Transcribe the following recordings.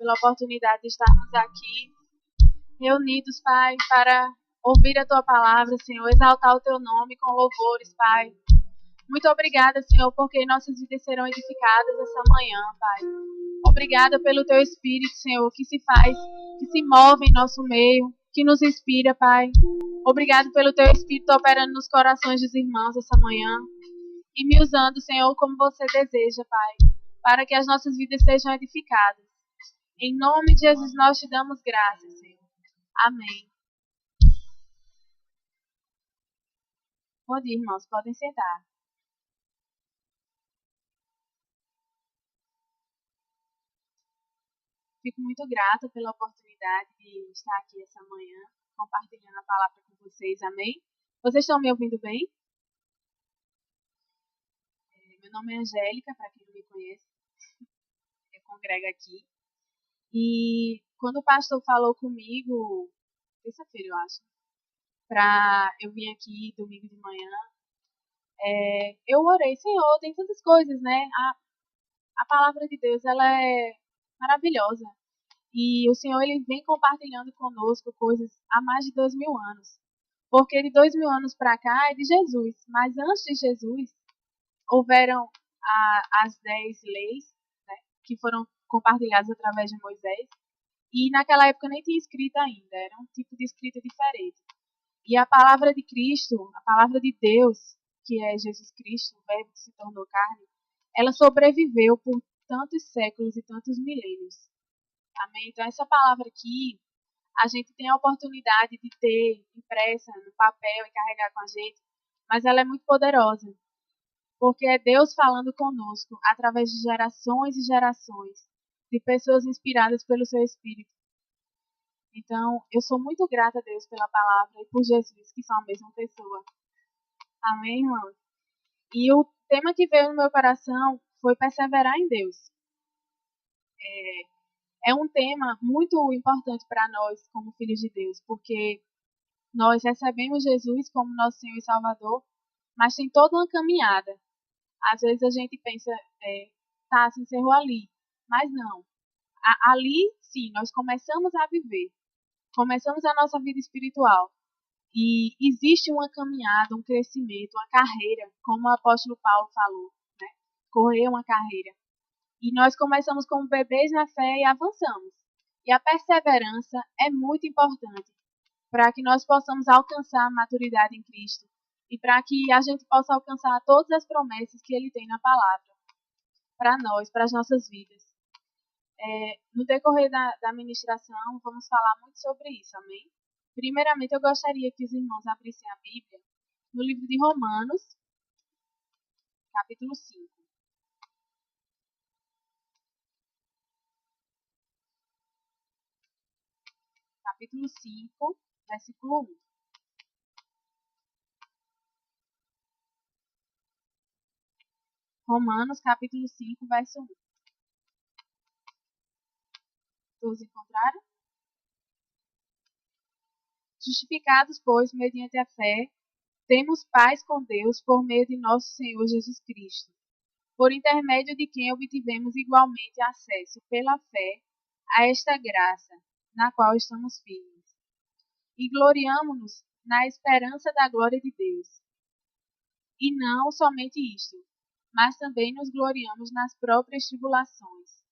pela oportunidade de estarmos aqui, reunidos, Pai, para ouvir a Tua palavra, Senhor, exaltar o Teu nome com louvores, Pai. Muito obrigada, Senhor, porque nossas vidas serão edificadas essa manhã, Pai. Obrigada pelo Teu Espírito, Senhor, que se faz, que se move em nosso meio, que nos inspira, Pai. Obrigado pelo Teu Espírito operando nos corações dos irmãos essa manhã e me usando, Senhor, como Você deseja, Pai, para que as nossas vidas sejam edificadas. Em nome de Jesus nós te damos graças, Senhor. Amém. Pode ir, irmãos, podem sentar. Fico muito grata pela oportunidade de estar aqui essa manhã, compartilhando a palavra com vocês. Amém? Vocês estão me ouvindo bem? Meu nome é Angélica, para quem não me conhece, eu congrego aqui. E quando o pastor falou comigo, terça-feira eu acho, para eu vir aqui domingo de manhã, eu orei, Senhor, tem tantas coisas, né? A palavra de Deus, ela é maravilhosa. E o Senhor, ele vem compartilhando conosco coisas há mais de 2000 anos. Porque de 2000 anos para cá é de Jesus. Mas antes de Jesus, houveram as 10 leis, né, que foram compartilhadas através de Moisés. E naquela época nem tinha escrita ainda, era um tipo de escrita diferente. E a palavra de Cristo, a palavra de Deus, que é Jesus Cristo, o Verbo que se tornou carne, ela sobreviveu por tantos séculos e tantos milênios. Amém? Então, essa palavra aqui, a gente tem a oportunidade de ter impressa no papel e carregar com a gente, mas ela é muito poderosa, porque é Deus falando conosco através de gerações e gerações, de pessoas inspiradas pelo seu Espírito. Então, eu sou muito grata a Deus pela palavra e por Jesus, que são a mesma pessoa. Amém, irmãos? E o tema que veio no meu coração foi perseverar em Deus. É um tema muito importante para nós, como filhos de Deus, porque nós recebemos Jesus como nosso Senhor e Salvador, mas tem toda uma caminhada. Às vezes a gente pensa, tá, se encerrou ali, mas não. Ali, sim, nós começamos a viver, começamos a nossa vida espiritual. E existe uma caminhada, um crescimento, uma carreira, como o apóstolo Paulo falou, né? Correr uma carreira. E nós começamos como bebês na fé e avançamos. E a perseverança é muito importante para que nós possamos alcançar a maturidade em Cristo e para que a gente possa alcançar todas as promessas que Ele tem na palavra para nós, para as nossas vidas. No decorrer da ministração, vamos falar muito sobre isso, amém? Primeiramente, eu gostaria que os irmãos abrissem a Bíblia no livro de Romanos, capítulo 5. Capítulo 5, versículo 1. Romanos, capítulo 5, verso 1. Todos encontraram? Justificados, pois, mediante a fé, temos paz com Deus por meio de nosso Senhor Jesus Cristo, por intermédio de quem obtivemos igualmente acesso pela fé a esta graça, na qual estamos firmes. E gloriamo-nos na esperança da glória de Deus. E não somente isto, mas também nos gloriamos nas próprias tribulações,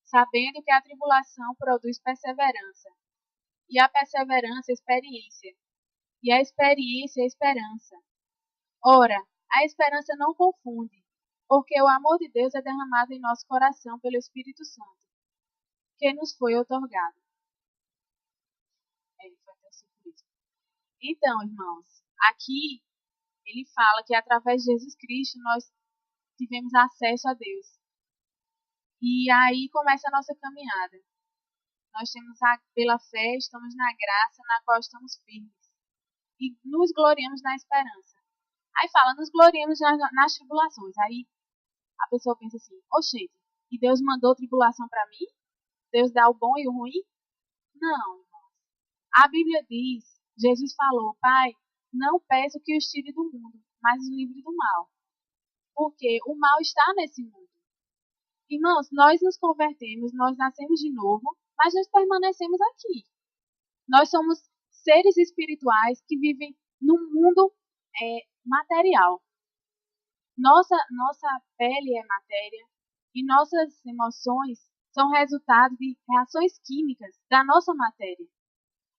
sabendo que a tribulação produz perseverança, e a perseverança experiência, e a experiência esperança. Ora, a esperança não confunde, porque o amor de Deus é derramado em nosso coração pelo Espírito Santo, que nos foi otorgado. Então, irmãos, aqui ele fala que através de Jesus Cristo nós tivemos acesso a Deus. E aí começa a nossa caminhada. Nós temos pela fé, estamos na graça na qual estamos firmes. E nos gloriamos na esperança. Aí fala, nos gloriamos nas tribulações. Aí a pessoa pensa assim, oxente, e Deus mandou tribulação para mim? Deus dá o bom e o ruim? Não, irmãos. A Bíblia diz, Jesus falou, Pai, não peço que os tire do mundo, mas os livre do mal. Porque o mal está nesse mundo. Irmãos, nós nos convertemos, nós nascemos de novo, mas nós permanecemos aqui. Nós somos seres espirituais que vivem num mundo material. Nossa pele é matéria e nossas emoções são resultado de reações químicas da nossa matéria.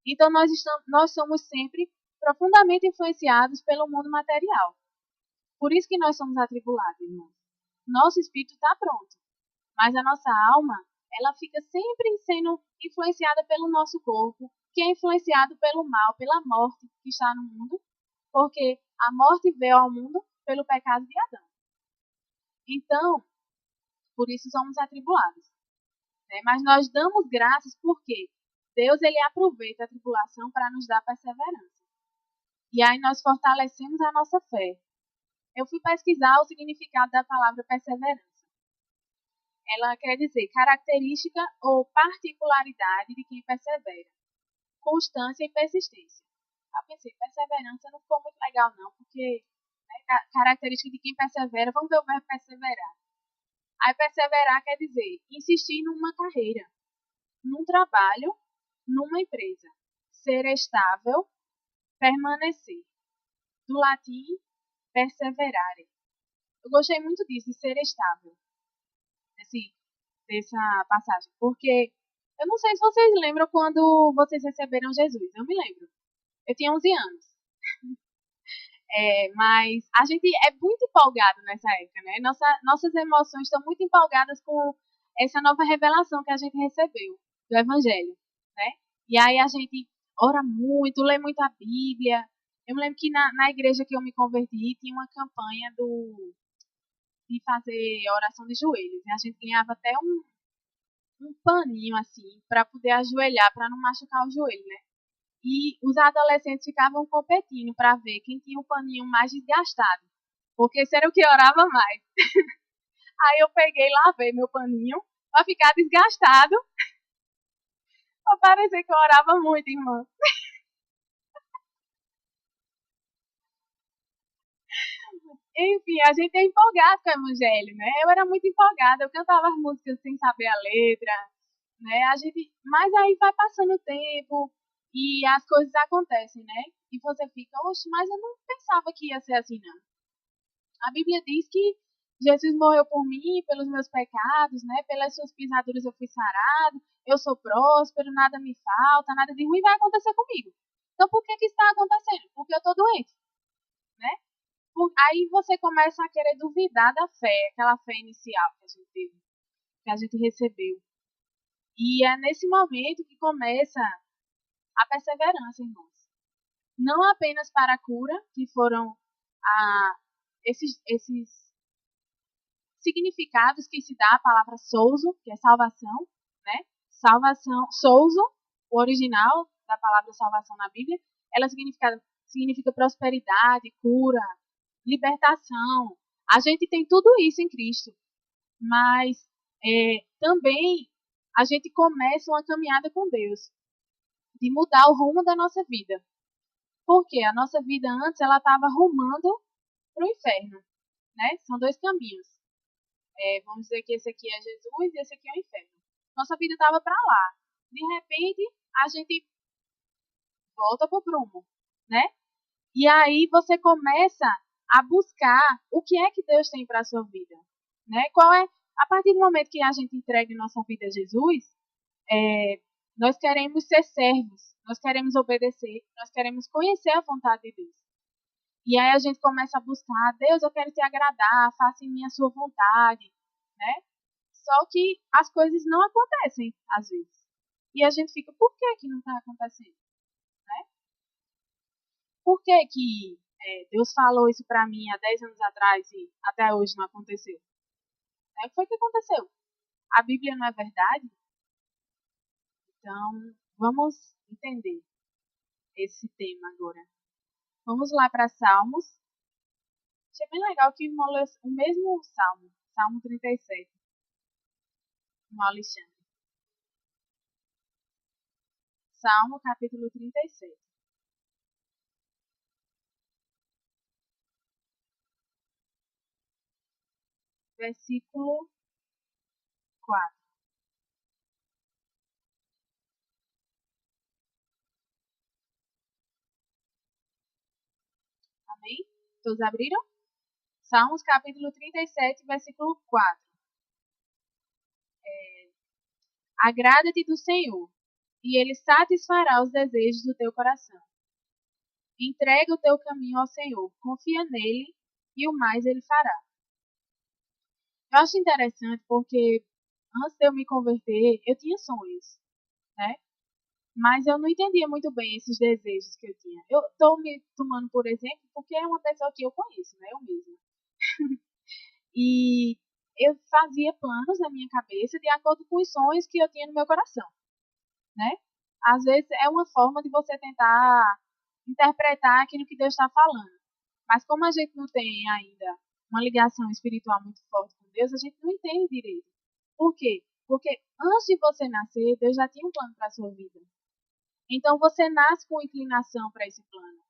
Então nós somos sempre profundamente influenciados pelo mundo material. Por isso que nós somos atribulados, irmãos. Nosso espírito está pronto, mas a nossa alma, ela fica sempre sendo influenciada pelo nosso corpo, que é influenciado pelo mal, pela morte que está no mundo, porque a morte veio ao mundo pelo pecado de Adão. Então, por isso somos atribulados. Né? Mas nós damos graças porque Deus ele aproveita a tribulação para nos dar perseverança. E aí nós fortalecemos a nossa fé. Eu fui pesquisar o significado da palavra perseverança. Ela quer dizer característica ou particularidade de quem persevera, constância e persistência. Eu pensei, perseverança não ficou muito legal não, porque característica de quem persevera, vamos ver o verbo perseverar. Aí perseverar quer dizer insistir numa carreira, num trabalho, numa empresa. Ser estável, permanecer. Do latim, perseverare. Eu gostei muito disso, de ser estável. Dessa passagem. Porque eu não sei se vocês lembram quando vocês receberam Jesus. Eu me lembro. Eu tinha 11 anos. Mas a gente é muito empolgado nessa época, né? Nossas emoções estão muito empolgadas com essa nova revelação que a gente recebeu do Evangelho, né? E aí a gente ora muito, lê muito a Bíblia. Eu me lembro que na igreja que eu me converti tinha uma campanha de fazer oração de joelhos. E a gente ganhava até um paninho assim para poder ajoelhar, para não machucar o joelho, né? E os adolescentes ficavam competindo para ver quem tinha o paninho mais desgastado, porque esse era o que orava mais. Aí eu peguei lá, lavei meu paninho para ficar desgastado, para parecer que eu orava muito, irmã. Enfim, a gente é empolgado com o evangelho, né? Eu era muito empolgada, eu cantava as músicas sem saber a letra, né? Mas aí vai passando o tempo e as coisas acontecem, né? E você fica, oxe, mas eu não pensava que ia ser assim, não. A Bíblia diz que Jesus morreu por mim, pelos meus pecados, né? Pelas suas pisaduras eu fui sarado, eu sou próspero, nada me falta, nada de ruim vai acontecer comigo. Então por que que está acontecendo? Porque eu estou doente, né? Aí você começa a querer duvidar da fé, aquela fé inicial que a gente teve, que a gente recebeu. E é nesse momento que começa a perseverança, irmãos. Não apenas para a cura, que foram esses significados que se dá a palavra souzo, que é salvação, né? Salvação, souzo, o original da palavra salvação na Bíblia, ela significa prosperidade, cura, libertação. A gente tem tudo isso em Cristo, mas também a gente começa uma caminhada com Deus, de mudar o rumo da nossa vida. Porque a nossa vida antes ela estava rumando para o inferno, né? São dois caminhos. Vamos dizer que esse aqui é Jesus e esse aqui é o inferno. Nossa vida estava para lá. De repente, a gente volta para o prumo, né? E aí você começa a buscar o que é que Deus tem para a sua vida, né? A partir do momento que a gente entrega nossa vida a Jesus, nós queremos ser servos, nós queremos obedecer, nós queremos conhecer a vontade de Deus. E aí a gente começa a buscar, Deus, eu quero te agradar, faça em mim a sua vontade, né? Só que as coisas não acontecem, às vezes. E a gente fica, por que que não está acontecendo? Né? Por que que Deus falou isso para mim há 10 anos atrás e até hoje não aconteceu? O que foi que aconteceu? A Bíblia não é verdade? Então, vamos entender esse tema agora. Vamos lá para Salmos. Achei bem legal que o mesmo Salmo, Salmo 37, com Alexandre. Salmo capítulo 37. Versículo 4. Amém? Todos abriram? Salmos capítulo 37, versículo 4. Agrada-te do Senhor, e Ele satisfará os desejos do teu coração. Entrega o teu caminho ao Senhor, confia nele, e o mais Ele fará. Eu acho interessante porque antes de eu me converter, eu tinha sonhos, né? Mas eu não entendia muito bem esses desejos que eu tinha. Eu estou me tomando por exemplo porque é uma pessoa que eu conheço, né? Eu mesma. E eu fazia planos na minha cabeça de acordo com os sonhos que eu tinha no meu coração, né? Às vezes é uma forma de você tentar interpretar aquilo que Deus está falando. Mas como a gente não tem ainda uma ligação espiritual muito forte com Deus, a gente não entende direito. Por quê? Porque antes de você nascer, Deus já tinha um plano para a sua vida. Então você nasce com inclinação para esse plano,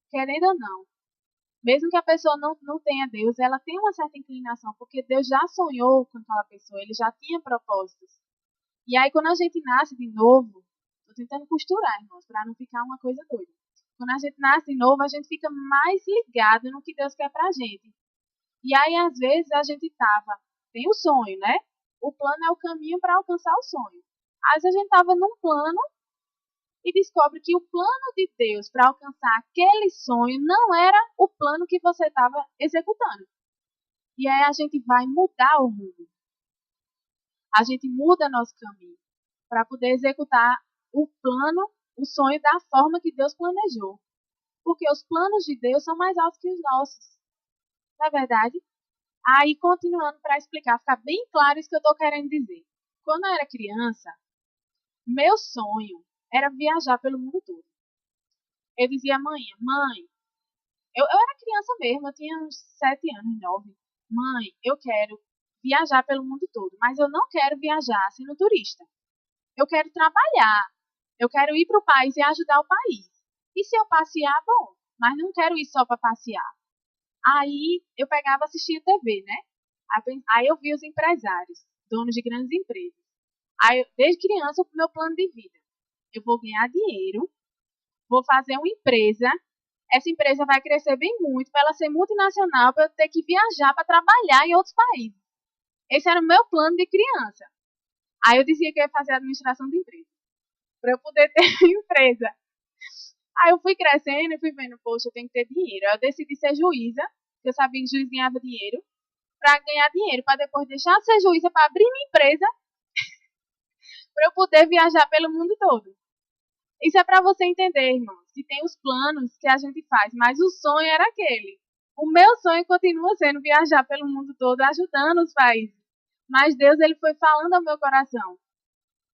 querendo ou não. Mesmo que a pessoa não tenha Deus, ela tem uma certa inclinação, porque Deus já sonhou com aquela pessoa, ele já tinha propósitos. E aí, quando a gente nasce de novo, estou tentando costurar, irmãos, para não ficar uma coisa doida. Quando a gente nasce de novo, a gente fica mais ligado no que Deus quer pra gente. E aí, às vezes, a gente tem o sonho, né? O plano é o caminho para alcançar o sonho. Às vezes a gente tava num plano e descobre que o plano de Deus para alcançar aquele sonho não era o plano que você estava executando. E aí a gente vai mudar o rumo. A gente muda nosso caminho para poder executar o plano, o sonho da forma que Deus planejou. Porque os planos de Deus são mais altos que os nossos. Não é verdade? Aí, continuando para explicar, ficar bem claro isso que eu estou querendo dizer. Quando eu era criança, meu sonho era viajar pelo mundo todo. Eu dizia à mãe, eu era criança mesmo, eu tinha uns 7 anos, 9. Mãe, eu quero viajar pelo mundo todo, mas eu não quero viajar sendo turista. Eu quero trabalhar. Eu quero ir para o país e ajudar o país. E se eu passear, bom, mas não quero ir só para passear. Aí eu pegava e assistia TV, né? Aí eu vi os empresários, donos de grandes empresas. Aí, desde criança, o meu plano de vida. Eu vou ganhar dinheiro, vou fazer uma empresa. Essa empresa vai crescer bem muito, para ela ser multinacional, para eu ter que viajar para trabalhar em outros países. Esse era o meu plano de criança. Aí eu dizia que eu ia fazer administração de empresa, para eu poder ter empresa. Aí eu fui crescendo e fui vendo, poxa, eu tenho que ter dinheiro. Aí eu decidi ser juíza, porque eu sabia que juiz ganhava dinheiro, para ganhar dinheiro, para depois deixar de ser juíza, para abrir minha empresa, para eu poder viajar pelo mundo todo. Isso é para você entender, irmãos, que tem os planos que a gente faz, mas o sonho era aquele. O meu sonho continua sendo viajar pelo mundo todo, ajudando os países. Mas Deus, ele foi falando ao meu coração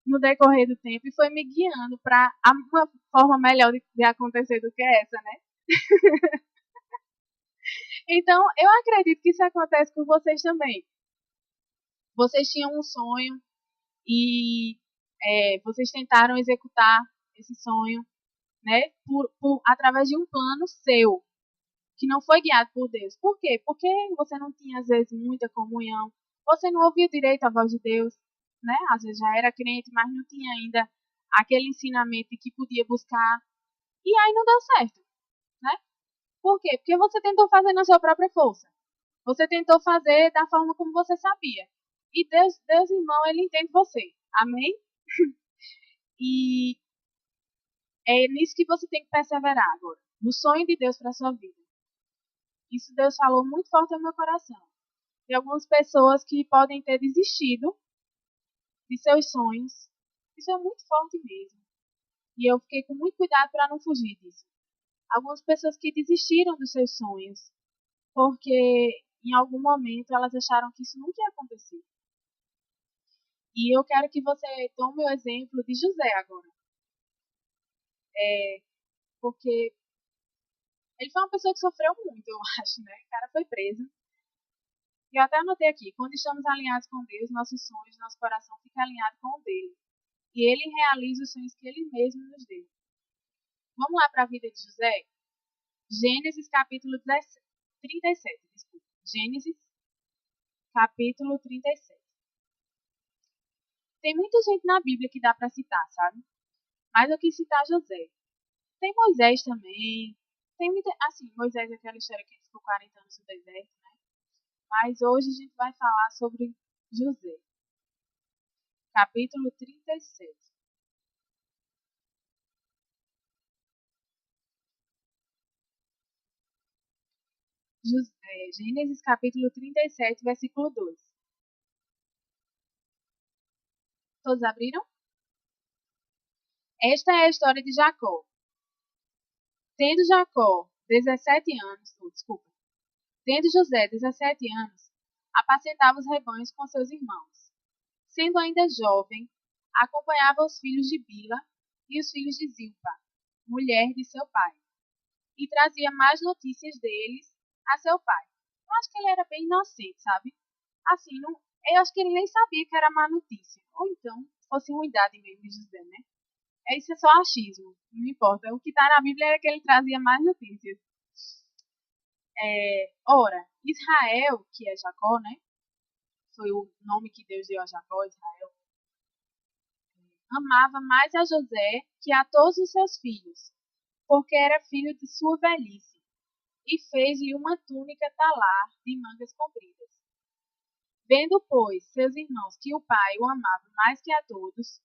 no decorrer do tempo e foi me guiando para uma forma melhor de acontecer do que essa, né? Então, eu acredito que isso acontece com vocês também. Vocês tinham um sonho e vocês tentaram executar esse sonho, né? Através de um plano seu, que não foi guiado por Deus. Por quê? Porque você não tinha, às vezes, muita comunhão. Você não ouvia direito a voz de Deus, né? Às vezes já era crente, mas não tinha ainda aquele ensinamento que podia buscar. E aí não deu certo, né? Por quê? Porque você tentou fazer na sua própria força. Você tentou fazer da forma como você sabia. E Deus, irmão, ele entende você. Amém? E é nisso que você tem que perseverar agora. No sonho de Deus para sua vida. Isso Deus falou muito forte ao meu coração. Tem algumas pessoas que podem ter desistido de seus sonhos. Isso é muito forte mesmo. E eu fiquei com muito cuidado para não fugir disso. Algumas pessoas que desistiram dos seus sonhos porque em algum momento elas acharam que isso nunca ia acontecer. E eu quero que você tome o exemplo de José agora. Porque ele foi uma pessoa que sofreu muito, eu acho, né? O cara foi preso. E eu até anotei aqui, quando estamos alinhados com Deus, nossos sonhos, nosso coração fica alinhado com o dele. E ele realiza os sonhos que ele mesmo nos deu. Vamos lá para a vida de José? Gênesis capítulo 37. Desculpa. Gênesis capítulo 37. Tem muita gente na Bíblia que dá para citar, sabe? Mas eu quis citar José. Tem Moisés também. Tem muita, assim, Moisés é aquela história que ele ficou 40 anos no deserto, né? Mas hoje a gente vai falar sobre José. Capítulo 37. Gênesis capítulo 37, versículo 2. Todos abriram? Esta é a história de Jacó. Tendo Jacó 17 anos, desculpa, tendo José 17 anos, apacentava os rebanhos com seus irmãos. Sendo ainda jovem, acompanhava os filhos de Bila e os filhos de Zilpa, mulher de seu pai, e trazia mais notícias deles a seu pai. Eu acho que ele era bem inocente, sabe? Assim, não, eu acho que ele nem sabia que era má notícia. Ou então, fosse ruindade mesmo de José, né? Isso é só achismo, não importa. O que está na Bíblia era que ele trazia mais notícias. Ora, Israel, que é Jacó, né? Foi o nome que Deus deu a Jacó, Israel. Amava mais a José que a todos os seus filhos, porque era filho de sua velhice, e fez-lhe uma túnica talar de mangas compridas. Vendo, pois, seus irmãos que o pai o amava mais que a todos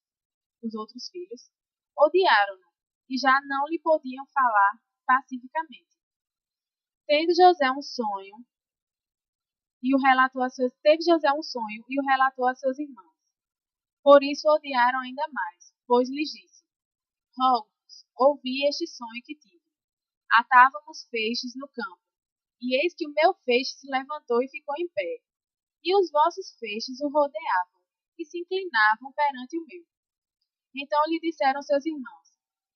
os outros filhos, odiaram-no e já não lhe podiam falar pacificamente. Tendo José um sonho, e o relatou a seus, teve José um sonho e o relatou a seus irmãos. Por isso o odiaram ainda mais, pois lhes disse: Rogo-vos, ouvi este sonho que tive. Atávamos feixes no campo, e eis que o meu feixe se levantou e ficou em pé, e os vossos feixes o rodeavam, e se inclinavam perante o meu. Então lhe disseram seus irmãos: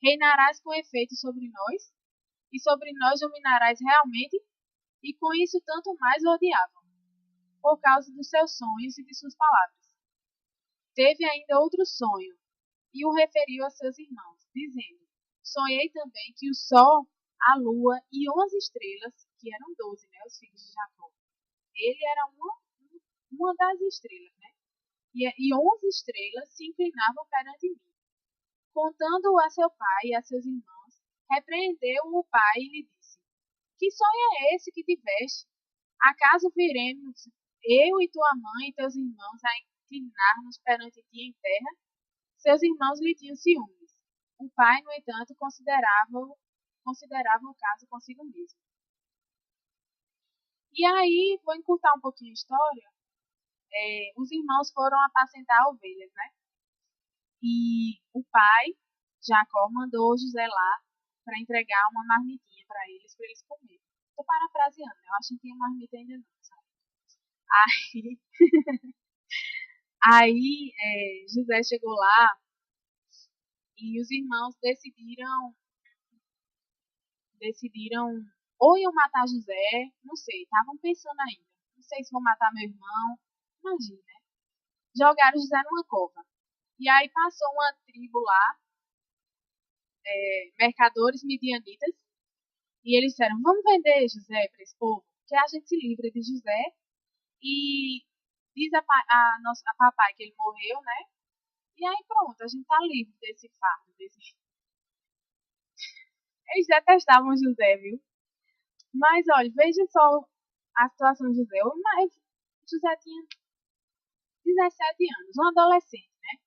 Reinarás com efeito sobre nós? E sobre nós dominarás realmente? E com isso tanto mais o odiavam, por causa dos seus sonhos e de suas palavras. Teve ainda outro sonho, e o referiu a seus irmãos, dizendo: Sonhei também que o sol, a lua e 11 estrelas, que eram 12, né, os filhos de Jacó. Ele era uma das estrelas, né? E 11 estrelas se inclinavam perante mim. Contando-o a seu pai e a seus irmãos, repreendeu-o o pai e lhe disse: Que sonho é esse que tiveste? Acaso viremos, eu e tua mãe e teus irmãos, a inclinar-nos perante ti em terra? Seus irmãos lhe tinham ciúmes. O pai, no entanto, considerava o caso consigo mesmo. E aí, vou encurtar um pouquinho a história. Os irmãos foram apacentar ovelhas, né? E o pai, Jacó, mandou José lá para entregar uma marmitinha para eles comerem. Estou parafraseando, né? Eu acho que tinha marmita ainda não, sabe? Aí, José chegou lá e os irmãos decidiram ou iam matar José, não sei, estavam pensando ainda. Não sei se vão matar meu irmão, imagina, né? Jogaram José numa cova. E aí passou uma tribo lá, mercadores midianitas, e eles disseram: Vamos vender José para esse povo, que a gente se livra de José. E diz a papai que ele morreu, né? E aí pronto, a gente tá livre desse fardo. Eles detestavam José, viu? Mas olha, veja só a situação de José. José tinha 17 anos, um adolescente, né?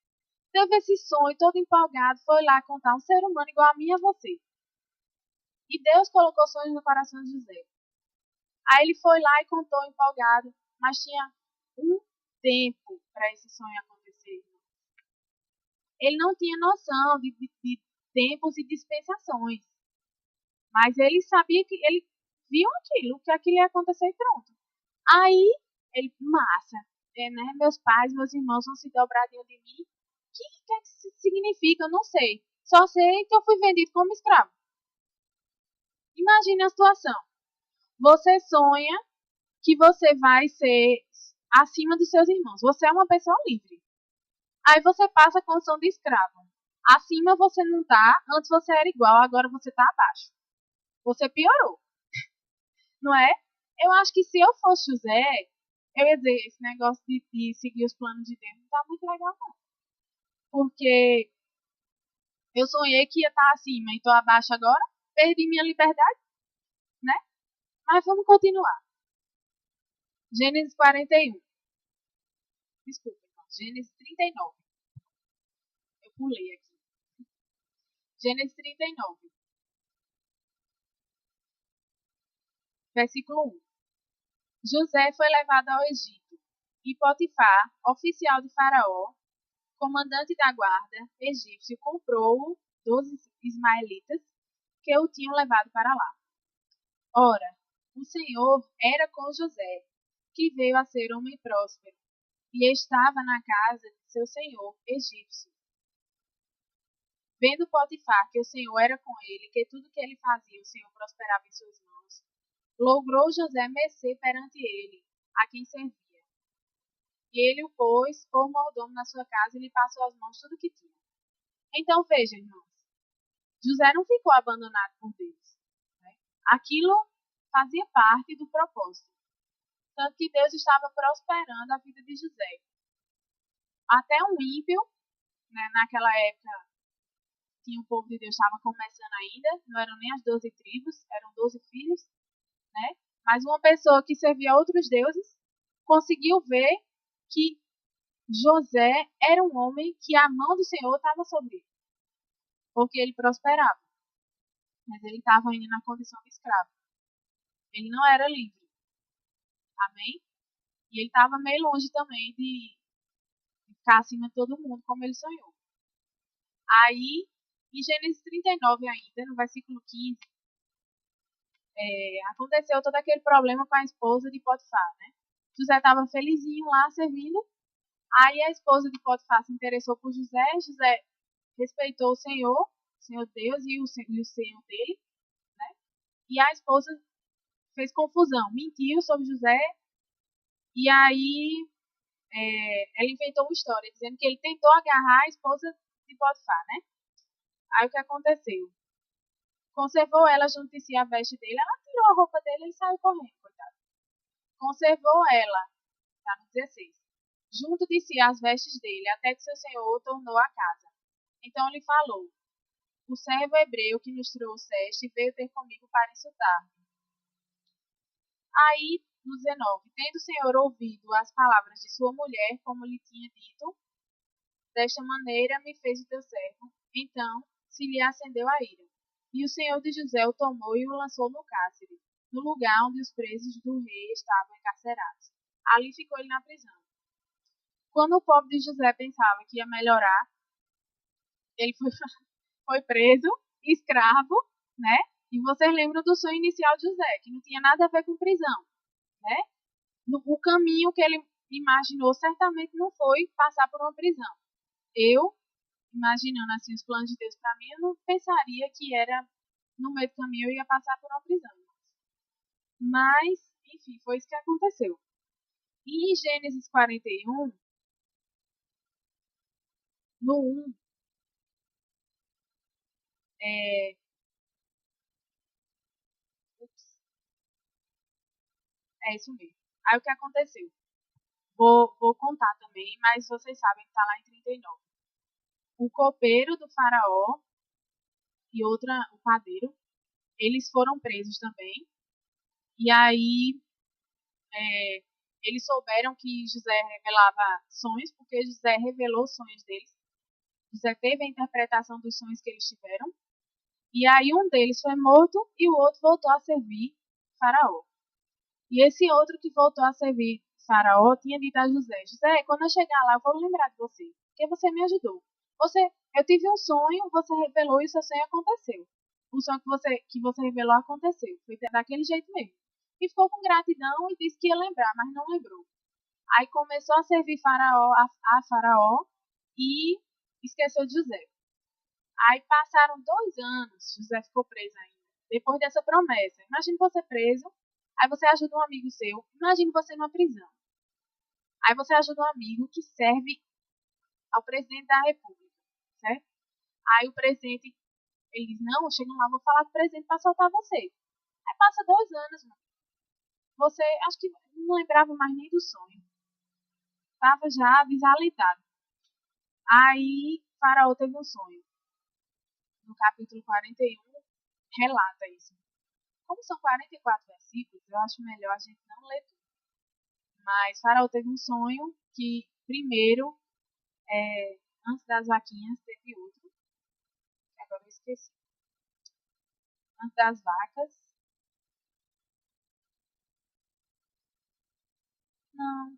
Teve esse sonho todo empolgado, foi lá contar um ser humano igual a mim e a você. E Deus colocou sonhos no coração de José. Aí ele foi lá e contou empolgado, mas tinha um tempo para esse sonho acontecer. Ele não tinha noção de tempos e dispensações. Mas ele sabia que ele viu aquilo, que aquilo ia acontecer e pronto. Aí, ele, massa, né? Meus pais, meus irmãos vão se dobrar diante de mim. O que é que isso significa? Eu não sei. Só sei que eu fui vendido como escravo. Imagine a situação. Você sonha que você vai ser acima dos seus irmãos. Você é uma pessoa livre. Aí você passa a condição de escravo. Acima você não tá, antes você era igual, agora você tá abaixo. Você piorou, não é? Eu acho que se eu fosse José, eu ia dizer, esse negócio de seguir os planos de Deus não tá muito legal, não. porque eu sonhei que ia estar acima e estou abaixo agora, perdi minha liberdade, né? Mas vamos continuar. Gênesis 41. Desculpa, irmão. Gênesis 39. Eu pulei aqui. Gênesis 39, versículo 1. José foi levado ao Egito, e Potifar, oficial de Faraó, comandante da guarda egípcio, comprou-o dos ismaelitas que o tinham levado para lá. Ora, o Senhor era com José, que veio a ser homem próspero, e estava na casa de seu senhor egípcio. Vendo Potifar que o Senhor era com ele, que tudo que ele fazia o Senhor prosperava em suas mãos, logrou José mercê perante ele, a quem servia. E ele o pôs por mordomo na sua casa e lhe passou às mãos tudo o que tinha. Então veja, irmãos, José não ficou abandonado por Deus. Né? Aquilo fazia parte do propósito. Tanto que Deus estava prosperando a vida de José. Até um ímpio, né, naquela época, o povo de Deus estava começando ainda, não eram nem as 12 tribos, eram 12 filhos, né? Mas uma pessoa que servia a outros deuses conseguiu ver que José era um homem que a mão do Senhor estava sobre ele, porque ele prosperava, mas ele estava ainda na condição de escravo. Ele não era livre. Amém? E ele estava meio longe também de ficar acima de todo mundo, como ele sonhou. Aí, em Gênesis 39 ainda, no versículo 15, aconteceu todo aquele problema com a esposa de Potifar, né? José estava felizinho lá servindo. Aí a esposa de Potifar se interessou por José. José respeitou o Senhor Deus e o Senhor dele, né? E a esposa fez confusão, mentiu sobre José. E aí ela inventou uma história dizendo que ele tentou agarrar a esposa de Potifar, né? Aí o que aconteceu? Conservou ela junto de si a veste dele, ela tirou a roupa dele e saiu correndo, coitado. Conservou ela, tá no 16, junto de si as vestes dele, até que seu senhor tornou a casa. Então lhe falou: o servo hebreu que nos trouxeste veio ter comigo para insultar. Aí, no 19, tendo o Senhor ouvido as palavras de sua mulher, como lhe tinha dito, desta maneira me fez o teu servo. Então se lhe acendeu a ira. E o Senhor de José o tomou e o lançou no cárcere, no lugar onde os presos do rei estavam encarcerados. Ali ficou ele na prisão. Quando o povo de José pensava que ia melhorar, ele foi preso, escravo, né? E vocês lembram do sonho inicial de José, que não tinha nada a ver com prisão, né? O caminho que ele imaginou certamente não foi passar por uma prisão. Eu, imaginando assim os planos de Deus para mim, eu não pensaria que era no meio do caminho eu ia passar por uma prisão. Mas, enfim, foi isso que aconteceu. E em Gênesis 41, no 1, é, ups, é isso mesmo. Aí o que aconteceu? Vou contar também, mas vocês sabem que está lá em 39. O copeiro do faraó e o padeiro, eles foram presos também. E aí é, eles souberam que José revelava sonhos, porque José revelou os sonhos deles. José teve a interpretação dos sonhos que eles tiveram. E aí um deles foi morto e o outro voltou a servir Faraó. E esse outro que voltou a servir Faraó tinha dito a José: José, quando eu chegar lá, eu vou lembrar de você, porque você me ajudou. Eu tive um sonho, você revelou e o seu sonho aconteceu. O sonho que você revelou aconteceu. Foi daquele jeito mesmo. E ficou com gratidão e disse que ia lembrar, mas não lembrou. Aí começou a servir Faraó, a Faraó e esqueceu de José. Aí passaram 2 anos, José ficou preso ainda. Depois dessa promessa. Imagina você preso, aí você ajuda um amigo seu. Imagina você numa prisão. Aí você ajuda um amigo que serve ao presidente da República, certo? Aí o presidente, ele diz, não, chega lá, vou falar com o presidente para soltar você. Aí passa 2 anos, mano. Você, acho que não lembrava mais nem do sonho. Tava já desalentado. Aí Faraó teve um sonho. No capítulo 41, relata isso. Como são 44 versículos, eu acho melhor a gente não ler tudo. Mas Faraó teve um sonho que, primeiro, antes das vaquinhas, teve outro, que agora eu esqueci. Antes das vacas. Não,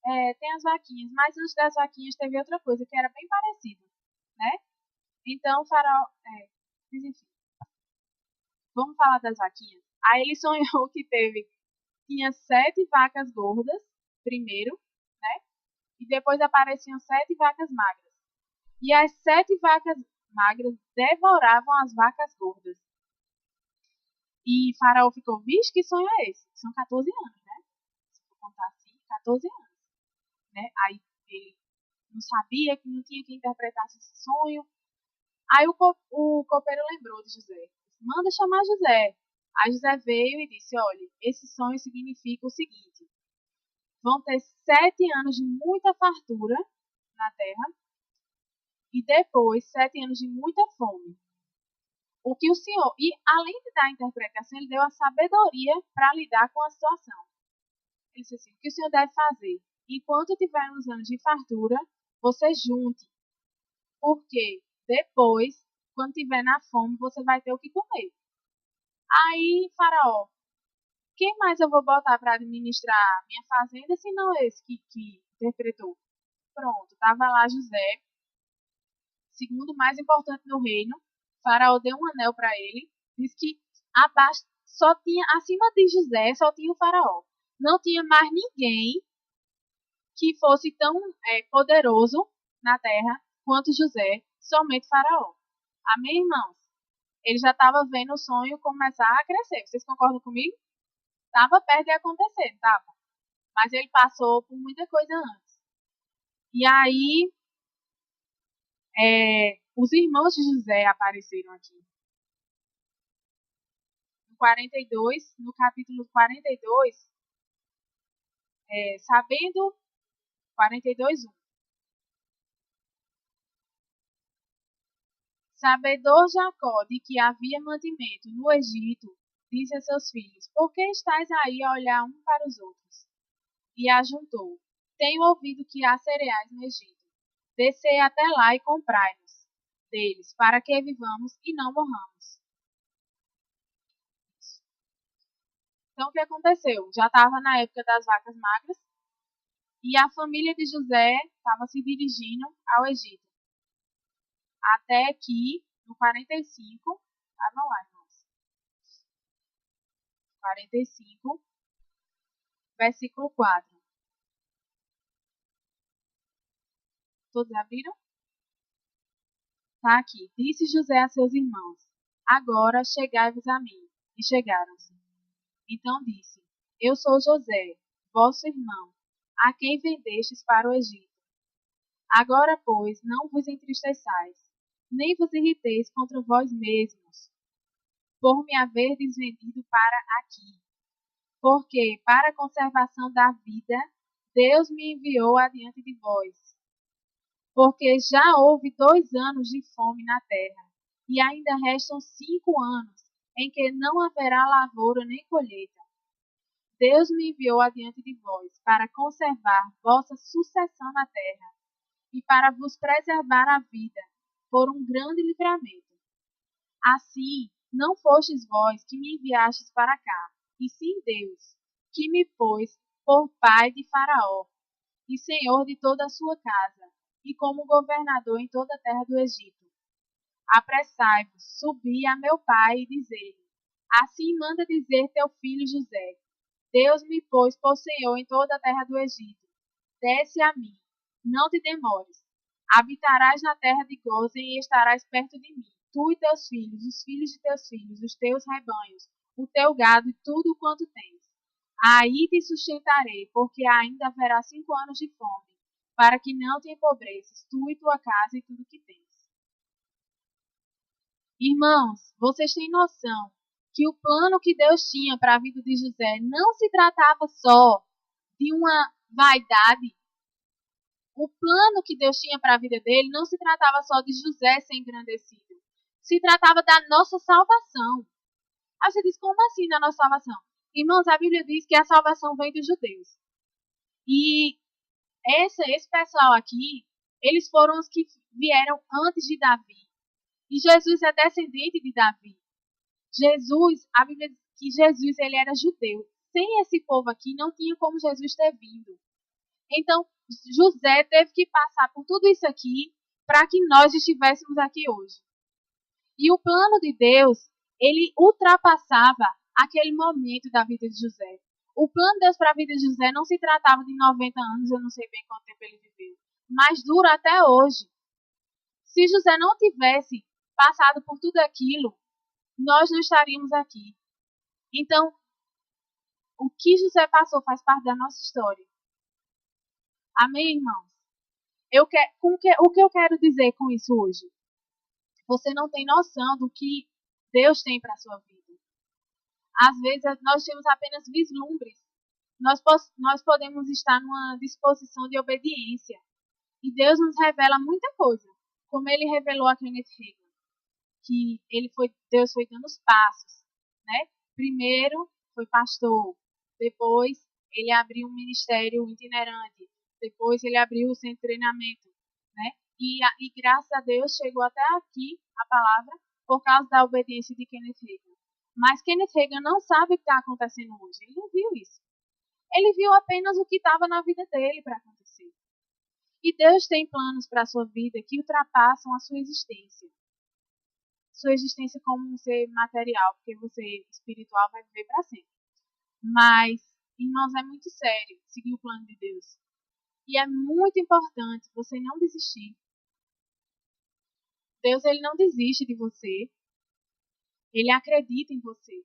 é, tem as vaquinhas, mas antes das vaquinhas teve outra coisa que era bem parecida, né? Então, Faraó, mas enfim, vamos falar das vaquinhas. Aí ele sonhou que tinha 7 vacas gordas, primeiro, né? E depois apareciam 7 vacas magras. E as 7 vacas magras devoravam as vacas gordas. E Faraó ficou, vixe, que sonho é esse? São 14 anos, né? Se for contar assim, 14 anos, né? Aí ele não sabia, que não tinha quem interpretasse esse sonho. Aí o copeiro lembrou de José. Disse, manda chamar José. Aí José veio e disse, olha, esse sonho significa o seguinte, vão ter 7 anos de muita fartura na terra e depois 7 anos de muita fome. O que o senhor, e além de dar a interpretação, ele deu a sabedoria para lidar com a situação. Ele disse assim, o que o senhor deve fazer? Enquanto tiver uns anos de fartura, você junte, porque depois, quando tiver na fome, você vai ter o que comer. Aí, Faraó, quem mais eu vou botar para administrar minha fazenda, se não esse que interpretou? Pronto, estava lá José, segundo mais importante no reino. Faraó deu um anel para ele, disse que abaixo só tinha, acima de José, só tinha o Faraó. Não tinha mais ninguém que fosse tão poderoso na terra quanto José, somente Faraó. Amém, irmãos? Ele já estava vendo o sonho começar a crescer. Vocês concordam comigo? Estava perto de acontecer, estava. Mas ele passou por muita coisa antes. E aí, os irmãos de José apareceram aqui. No 42, no capítulo 42, sabendo, 42:1. Sabedor Jacó de que havia mantimento no Egito, disse a seus filhos: por que estáis aí a olhar um para os outros? E ajuntou: tenho ouvido que há cereais no Egito. Descei até lá e comprai-nos deles, para que vivamos e não morramos. Então, o que aconteceu? Já estava na época das vacas magras e a família de José estava se dirigindo ao Egito. Até que, no 45, estava lá, irmãos. 45, versículo 4. Todos abriram? Está aqui. Disse José a seus irmãos: agora chegai-vos a mim. E chegaram-se. Então disse: eu sou José, vosso irmão, a quem vendestes para o Egito. Agora, pois, não vos entristeçais, nem vos irriteis contra vós mesmos, por me haverdes vendido para aqui. Porque, para a conservação da vida, Deus me enviou adiante de vós. Porque já houve 2 anos de fome na terra, e ainda restam 5 anos, em que não haverá lavoura nem colheita. Deus me enviou adiante de vós, para conservar vossa sucessão na terra, e para vos preservar a vida, por um grande livramento. Assim, não fostes vós que me enviastes para cá, e sim Deus, que me pôs por pai de Faraó, e senhor de toda a sua casa, e como governador em toda a terra do Egito. Apressai-vos, subi a meu pai e dizei-lhe: assim manda dizer teu filho José: Deus me pôs por senhor em toda a terra do Egito. Desce a mim, não te demores. Habitarás na terra de Gósen e estarás perto de mim, tu e teus filhos, os filhos de teus filhos, os teus rebanhos, o teu gado e tudo quanto tens. Aí te sustentarei, porque ainda haverá 5 anos de fome, para que não te empobreças, tu e tua casa e tudo que tens. Irmãos, vocês têm noção que o plano que Deus tinha para a vida de José não se tratava só de uma vaidade. O plano que Deus tinha para a vida dele não se tratava só de José ser engrandecido. Se tratava da nossa salvação. Aí você diz, como assim da nossa salvação? Irmãos, a Bíblia diz que a salvação vem dos judeus. E esse pessoal aqui, eles foram os que vieram antes de Davi. E Jesus é descendente de Davi. Jesus, a Bíblia diz que Jesus ele era judeu. Sem esse povo aqui, não tinha como Jesus ter vindo. Então, José teve que passar por tudo isso aqui para que nós estivéssemos aqui hoje. E o plano de Deus, ele ultrapassava aquele momento da vida de José. O plano de Deus para a vida de José não se tratava de 90 anos, eu não sei bem quanto tempo ele viveu, mas dura até hoje. Se José não tivesse passado por tudo aquilo, nós não estaríamos aqui. Então, o que José passou faz parte da nossa história. Amém, irmãos? O que eu quero dizer com isso hoje? Você não tem noção do que Deus tem para a sua vida. Às vezes, nós temos apenas vislumbres. Nós podemos estar numa disposição de obediência. E Deus nos revela muita coisa. Como ele revelou a Kenneth Hagin. Que Deus foi dando os passos. Né? Primeiro, foi pastor. Depois, ele abriu um ministério itinerante. Depois, ele abriu o centro de treinamento. Né? E graças a Deus, chegou até aqui a palavra por causa da obediência de Kenneth Hagin. Mas Kenneth Hagin não sabe o que está acontecendo hoje. Ele não viu isso. Ele viu apenas o que estava na vida dele para acontecer. E Deus tem planos para a sua vida que ultrapassam a sua existência. Sua existência como um ser material, porque você espiritual vai viver para sempre. Mas, irmãos, é muito sério seguir o plano de Deus. E é muito importante você não desistir. Deus ele não desiste de você. Ele acredita em você.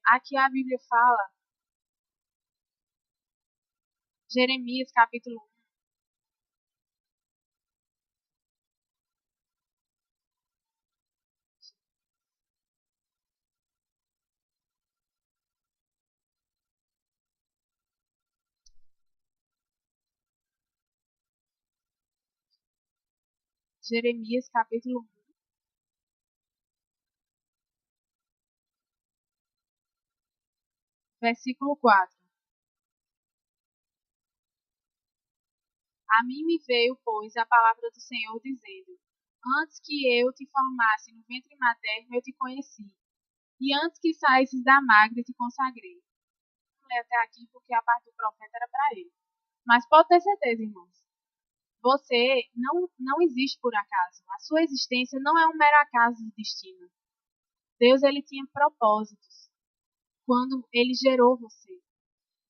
Aqui a Bíblia fala, Jeremias capítulo 1. Jeremias capítulo 1. Versículo 4. A mim me veio, pois, a palavra do Senhor, dizendo: Antes que eu te formasse no ventre materno, eu te conheci. E antes que saísses da magra, te consagrei. Vou ler até aqui, porque a parte do profeta era para ele. Mas pode ter certeza, irmãos. Você não existe por acaso. A sua existência não é um mero acaso do destino. Deus ele tinha propósitos quando ele gerou você.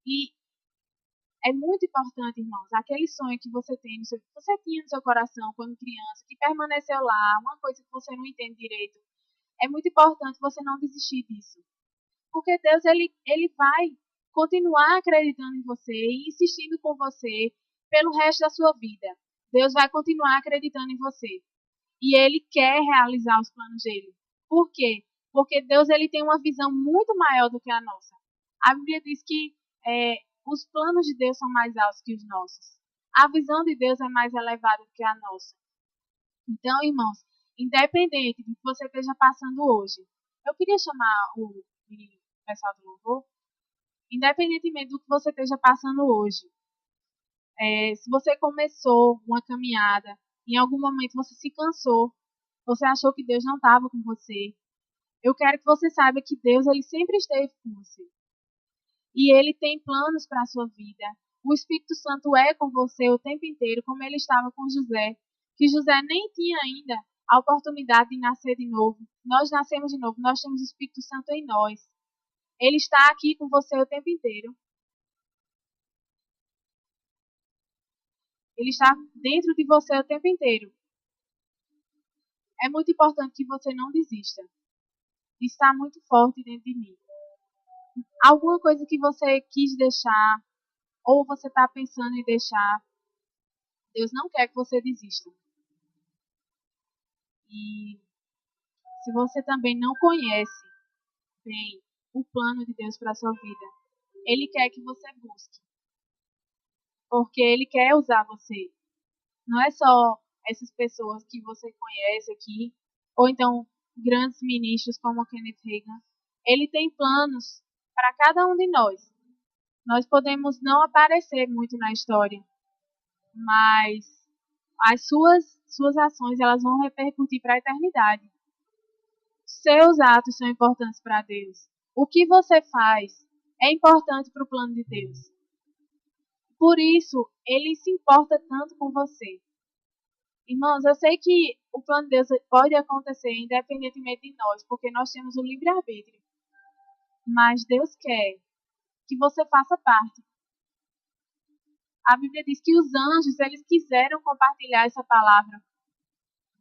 E é muito importante, irmãos, aquele sonho que você você tinha no seu coração quando criança, que permaneceu lá, uma coisa que você não entende direito. É muito importante você não desistir disso. Porque Deus ele vai continuar acreditando em você e insistindo com você pelo resto da sua vida. Deus vai continuar acreditando em você. E ele quer realizar os planos dele. Por quê? Porque Deus ele tem uma visão muito maior do que a nossa. A Bíblia diz que os planos de Deus são mais altos que os nossos. A visão de Deus é mais elevada do que a nossa. Então, irmãos, independente do que você esteja passando hoje, eu queria chamar o pessoal do louvor, independentemente do que você esteja passando hoje, se você começou uma caminhada, em algum momento você se cansou, você achou que Deus não estava com você, eu quero que você saiba que Deus ele sempre esteve com você. E ele tem planos para a sua vida. O Espírito Santo é com você o tempo inteiro, como ele estava com José. Que José nem tinha ainda a oportunidade de nascer de novo. Nós nascemos de novo, nós temos o Espírito Santo em nós. Ele está aqui com você o tempo inteiro. Ele está dentro de você o tempo inteiro. É muito importante que você não desista. Está muito forte dentro de mim. Alguma coisa que você quis deixar, ou você está pensando em deixar, Deus não quer que você desista. E se você também não conhece bem o plano de Deus para a sua vida, Ele quer que você busque, porque Ele quer usar você. Não é só essas pessoas que você conhece aqui, ou então grandes ministros como Kenneth Hagin. Ele tem planos para cada um de nós. Nós podemos não aparecer muito na história, mas as suas ações elas vão repercutir para a eternidade. Seus atos são importantes para Deus. O que você faz é importante para o plano de Deus. Por isso, Ele se importa tanto com você. Irmãos, eu sei que o plano de Deus pode acontecer independentemente de nós, porque nós temos o livre-arbítrio. Mas Deus quer que você faça parte. A Bíblia diz que os anjos, eles quiseram compartilhar essa palavra,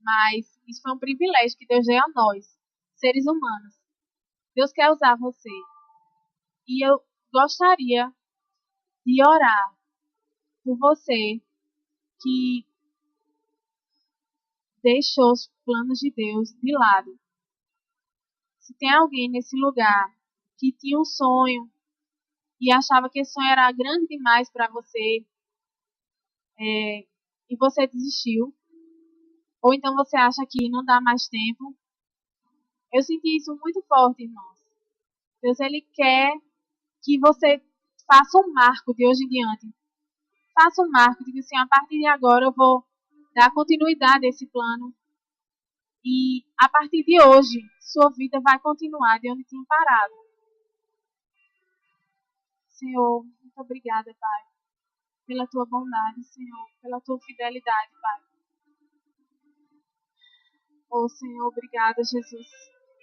mas isso foi um privilégio que Deus deu a nós, seres humanos. Deus quer usar você. E eu gostaria de orar por você que deixou os planos de Deus de lado. Se tem alguém nesse lugar que tinha um sonho e achava que esse sonho era grande demais para você, e você desistiu, ou então você acha que não dá mais tempo, eu senti isso muito forte, irmãos. Deus, Ele quer que você faça um marco de hoje em diante. Faça um marco, diga assim, a partir de agora eu vou dar continuidade a esse plano. E a partir de hoje, sua vida vai continuar de onde tinha parado. Senhor, muito obrigada, Pai, pela tua bondade, Senhor, pela tua fidelidade, Pai. Oh, Senhor, obrigada, Jesus.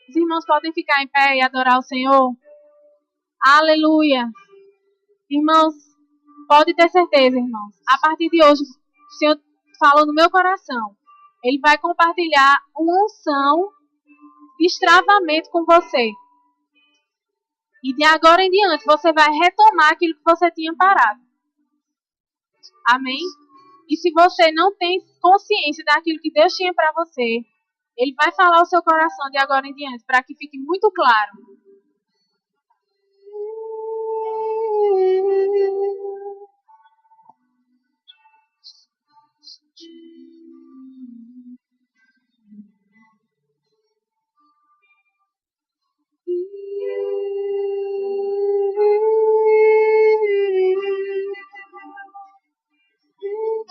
Os irmãos podem ficar em pé e adorar o Senhor. Aleluia. Irmãos, pode ter certeza, irmãos. A partir de hoje, o Senhor falou no meu coração. Ele vai compartilhar uma unção de destravamento com você. E de agora em diante, você vai retomar aquilo que você tinha parado. Amém? E se você não tem consciência daquilo que Deus tinha para você, Ele vai falar o seu coração de agora em diante, para que fique muito claro.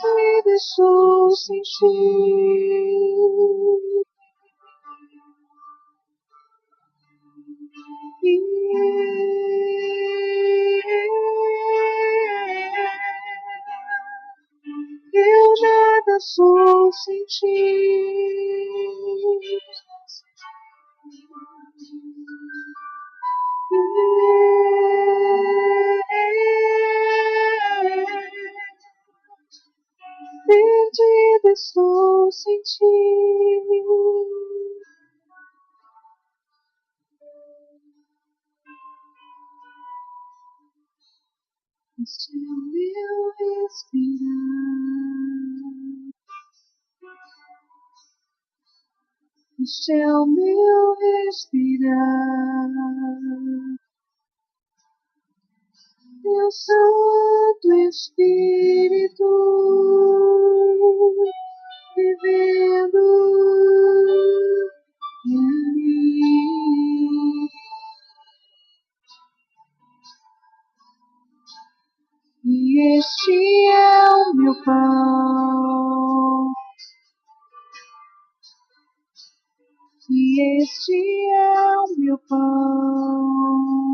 Me deixou sentir eu nada sou sem ti. Perdida estou sem ti. Este é o meu respirar. Este é o meu respirar. Meu Santo Espírito vivendo em mim. E este é o meu pão. E este é o meu pão.